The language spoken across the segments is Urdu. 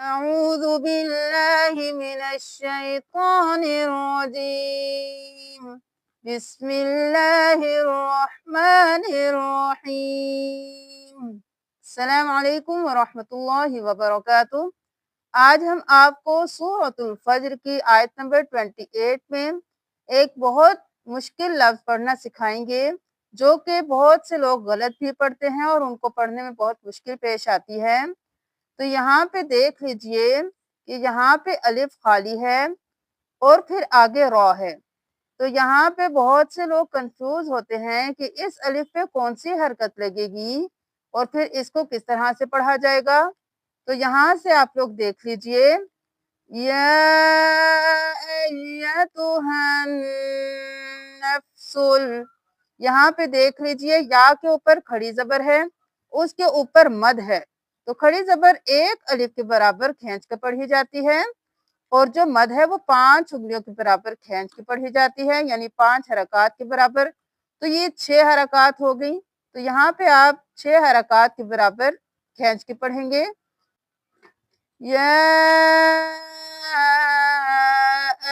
أعوذ بالله من الشيطان الرجيم بسم الله الرحمن الرحيم السلام علیکم ورحمۃ اللہ وبرکاتہ۔ آج ہم آپ کو سورۃ الفجر کی آیت نمبر 28 میں ایک بہت مشکل لفظ پڑھنا سکھائیں گے، جو کہ بہت سے لوگ غلط بھی پڑھتے ہیں اور ان کو پڑھنے میں بہت مشکل پیش آتی ہے۔ تو یہاں پہ دیکھ لیجئے کہ یہاں پہ الف خالی ہے اور پھر آگے را ہے۔ تو یہاں پہ بہت سے لوگ کنفیوز ہوتے ہیں کہ اس الف پہ کون سی حرکت لگے گی اور پھر اس کو کس طرح سے پڑھا جائے گا۔ تو یہاں سے آپ لوگ دیکھ لیجئے، یا ایتھا النفس، یہاں پہ دیکھ لیجئے یا کے اوپر کھڑی زبر ہے، اس کے اوپر مد ہے۔ تو کھڑی زبر ایک الف کے برابر کھینچ کے پڑھی جاتی ہے اور جو مد ہے وہ 5 انگلیوں کے برابر کھینچ کے پڑھی جاتی ہے، یعنی 5 حرکات کے برابر۔ تو یہ 6 حرکات ہو گئی۔ تو یہاں پہ آپ 6 حرکات کے برابر کھینچ کے پڑھیں گے، یا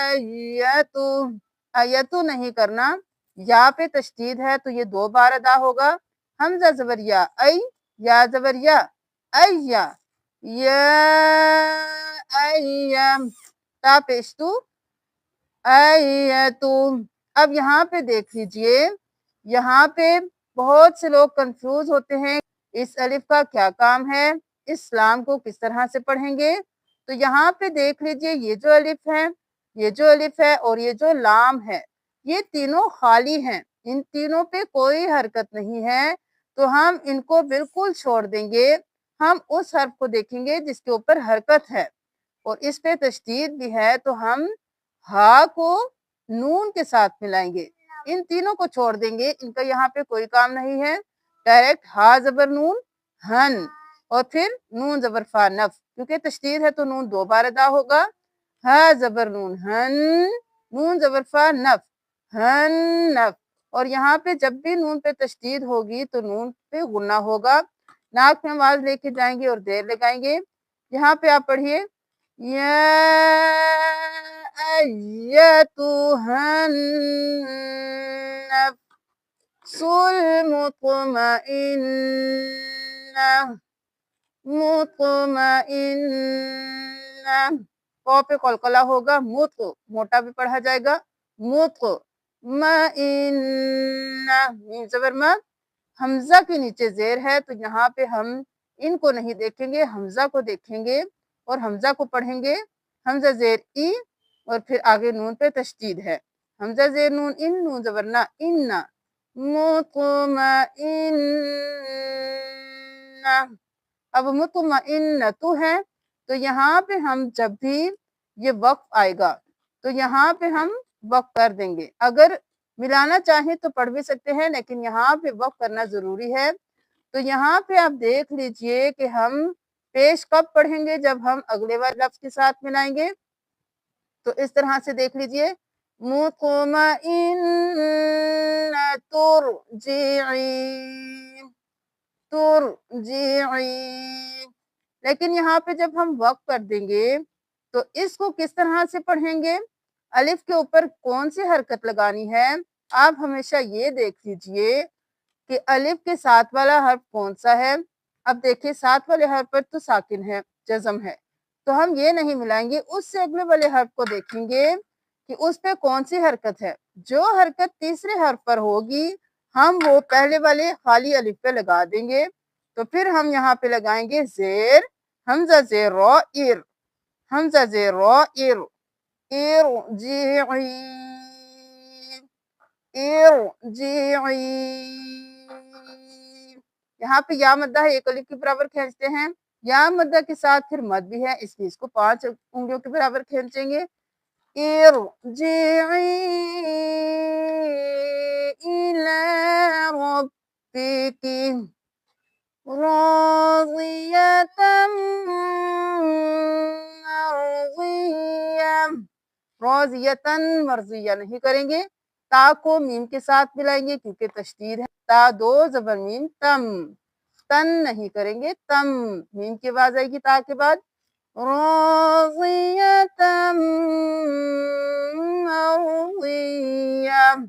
ایتو، ایتو نہیں کرنا، یا پہ تشدید ہے تو یہ 2 بار ادا ہوگا۔ حمزہ زبر یا، ای، یا زبر یا، ایا، یا ایم، تا پیشتو، ایتو۔ اب یہاں پہ دیکھ لیجئے، یہاں پہ بہت سے لوگ کنفیوز ہوتے ہیں اس الف کا کیا کام ہے، اس لام کو کس طرح سے پڑھیں گے۔ تو یہاں پہ دیکھ لیجئے یہ جو الف ہے، یہ جو الف ہے اور یہ جو لام ہے، یہ تینوں خالی ہیں، ان تینوں پہ کوئی حرکت نہیں ہے۔ تو ہم ان کو بالکل چھوڑ دیں گے، ہم اس حرف کو دیکھیں گے جس کے اوپر حرکت ہے اور اس پہ تشدید بھی ہے، تو ہم ہا کو نون کے ساتھ ملائیں گے، ان تینوں کو چھوڑ دیں گے، ان کا یہاں پہ کوئی کام نہیں ہے۔ ڈائریکٹ ہا زبر نون ہن اور پھر نون زبر فا نف، کیونکہ تشدید ہے تو نون 2 بار ادا ہوگا۔ ہا زبر نون ہن، نون زبر فا نف، ہن نف۔ اور یہاں پہ جب بھی نون پہ تشدید ہوگی تو نون پہ غنہ ہوگا، ناک میں آواز لے کے جائیں گے اور دیر لگائیں گے۔ یہاں پہ آپ پڑھیے، یا ایتھا النفس المطمئنہ، مطمئنہ، کو پہ قلقلہ ہوگا، مت موٹا بھی پڑھا جائے گا، مت مئنہ، میم زبر ما، حمزہ کے نیچے زیر ہے تو یہاں پہ ہم ان کو نہیں دیکھیں گے، حمزہ کو دیکھیں گے اور حمزہ کو پڑھیں گے۔ حمزہ زیر ای اور پھر آگے نون پہ تشدید ہے، حمزہ زیر نون ان، نون زبر نا، ان، مطمئنہ۔ اب مطمئنۃ ہے تو یہاں پہ ہم جب بھی یہ وقف آئے گا تو یہاں پہ ہم وقف کر دیں گے، اگر ملانا چاہیں تو پڑھ بھی سکتے ہیں لیکن یہاں پہ وقف کرنا ضروری ہے۔ تو یہاں پہ آپ دیکھ لیجئے کہ ہم پیش کب پڑھیں گے، جب ہم اگلے والے لفظ کے ساتھ ملائیں گے۔ تو اس طرح سے دیکھ لیجئے، مطمئنہ ترجعین، ترجعین۔ لیکن یہاں پہ جب ہم وقف کر دیں گے تو اس کو کس طرح سے پڑھیں گے، الف کے اوپر کون سی حرکت لگانی ہے۔ آپ ہمیشہ یہ دیکھ لیجئے کہ الف کے ساتھ والا حرف کون سا ہے۔ اب دیکھیں ساتھ والے حرف پر تو ساکن ہے، جزم ہے، تو ہم یہ نہیں ملائیں گے، اس سے اگلے والے حرف کو دیکھیں گے کہ اس پہ کون سی حرکت ہے۔ جو حرکت تیسرے حرف پر ہوگی ہم وہ پہلے والے خالی الف پہ لگا دیں گے۔ تو پھر ہم یہاں پہ لگائیں گے زیر، حمزہ زیر را ار، حمزہ زیر را ار، ارجعی، ارجعی۔ یہاں پہ یا مدہ ہے، ایک الف کے برابر کھینچتے ہیں، یا مدہ کے ساتھ پھر مد بھی ہے، اس لیے اس کو 5 انگلیوں کے برابر کھینچیں گے۔ ارجعی الی ربک راضیۃ مرضیہ، راضیۃ مرضیہ نہیں کریں گے، تا کو میم کے ساتھ ملائیں گے کیونکہ تشدید ہے، تا 2 زبر میم، تم، تن نہیں کریں گے، تم، میم کی آواز آئے گی تا کے بعد۔ راضية مرضية.